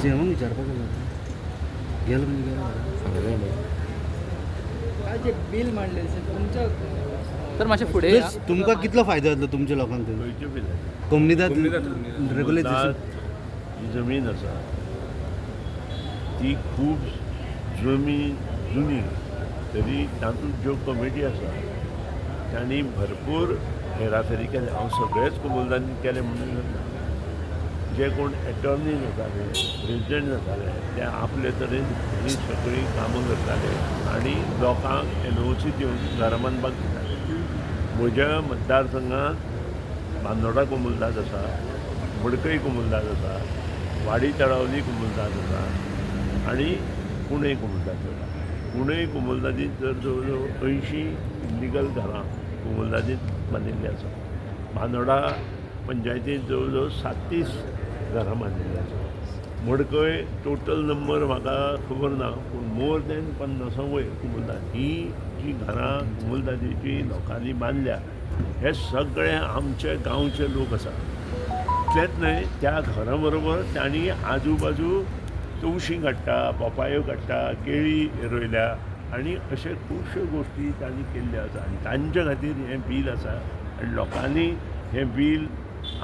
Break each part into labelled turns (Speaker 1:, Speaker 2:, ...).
Speaker 1: CM विचारपाक गेलो म्हणजे गेलो
Speaker 2: काय जे बिल मांडले तुमच्या तर मातशें फुडें या.
Speaker 1: तुमकां कितलो फायदो जातलो तुमच्या लोकांक थंय
Speaker 3: खंयच्यो बिल
Speaker 1: कोमनिदाद रेग्युलेशन
Speaker 3: ही जमीन आसा ती खूब जमीन जुनी तरी तातूंत ज्यो कमिटी आसा तांणी भरपूर हेराफेरी केले. हांव सगळेच कबूलदारी केले म्हणून म्हणना. जे कोण एटॉर्नी जाताले प्रेजिडेंट जाताले ते आपले तरेन ही सगळीं कामां करताले आनी लोकांक एनओसी दिवन घरां बांदपाक दिताले. म्हज्या मतदारसंघांत बांदोडा कबूलदाद आसा, मडकय कबूलदाद आसा, वाडी तळावली कबूलदाद आसा आनी कुणय कबूलदाद आसा. कुणय कबूलदादींत जर जवळ जवळ 80 इलिगल घरां कबूलदादींत बांदिल्लीं आसा. बांदोडा पंचायतींत जवळ जवळ 37 घरां बांदिल्लीं आसा. मडकय टोटल नंबर म्हाका खबर ना पूण मोर दॅन 50 वयर कबूलदाद. ही जी घरां कबूलदादीची लोकांनी बांदल्या हे सगळे आमचे गांवचे लोक आसा. इतलेंच न्हय त्या घरा बरोबर तांणी आजू बाजू तवशीं काडटा, पोपायो काडटा, केळी रोयल्या आनी अशे खुबश्यो गोश्टी तांणी केल्ल्यो आसा. आनी तांचे खातीर हें बील आसा आनी लोकांनी हें बील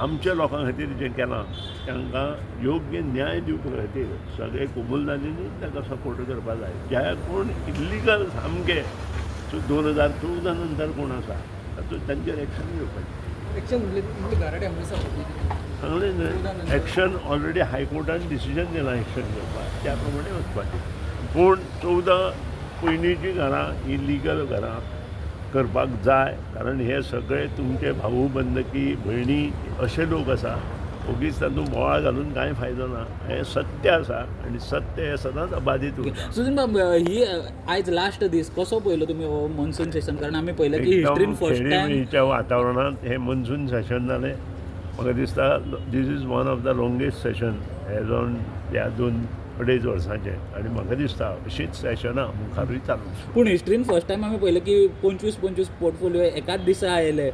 Speaker 3: आमच्या लोकां खातीर जें केलां तांकां योग्य न्याय दिवपा खातीर सगळे कबूलदादींनी ताका सपोर्ट करपा जाय. जे कोण इल्लिगल सामके 2014 नंतर कोण आसा तातूंत तांचेर एक्शन घेवपाचें.
Speaker 2: एक्शन म्हणजे गाराडे आमच्या
Speaker 3: सांगलें न्हय एक्शन ऑलरेडी हायकोर्टान डिसिजन दिलां एक्शन घेवपाक त्या प्रमाणे वचपाचें. पूण 14 पयलींचीं घरां इलिगल घरां करपाक जाय कारण हे सगळे तुमचे भाऊ बंदकी भयणी अशे लोक आसा. ओगीच तातूंत बोवाळ घालून कांय फायदो ना. हें सत्य आसा आनी सत्य हें सदांच अबादीत उरता.
Speaker 2: सुजन बाब ही आयज लास्ट दीस कसो पळयलो तुमी हो मॉन्सून सेशन? कारण आमी पळयलें की हिस्ट्रीन फर्स्ट टायम
Speaker 3: वातावरणांत हें मॉन्सून सेशन जालें. म्हाका दिसता this is one of the longest session as on ह्या 2-2.5 वर्सांचें आनी म्हाका दिसता अशींच सेशनां मुखारूय चालू.
Speaker 2: पूण हिस्ट्रीन फर्स्ट टायम आमी पळयलें की 25 पोर्टफोलियो एकाच दिसा आयले.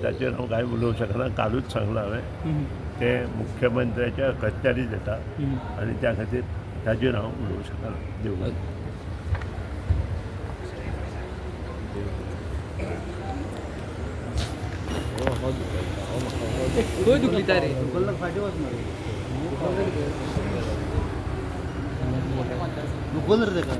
Speaker 3: ताचेर हांव कांय उलोवंक शकना. कालूच सांगलां हांवें ते मुख्यमंत्र्याच्या अखत्यारीत येता आनी त्या खातीर ताचेर हांव उलोवंक शकना. देव
Speaker 2: खंय दुखली तारी
Speaker 1: फाटी वचना रे तेका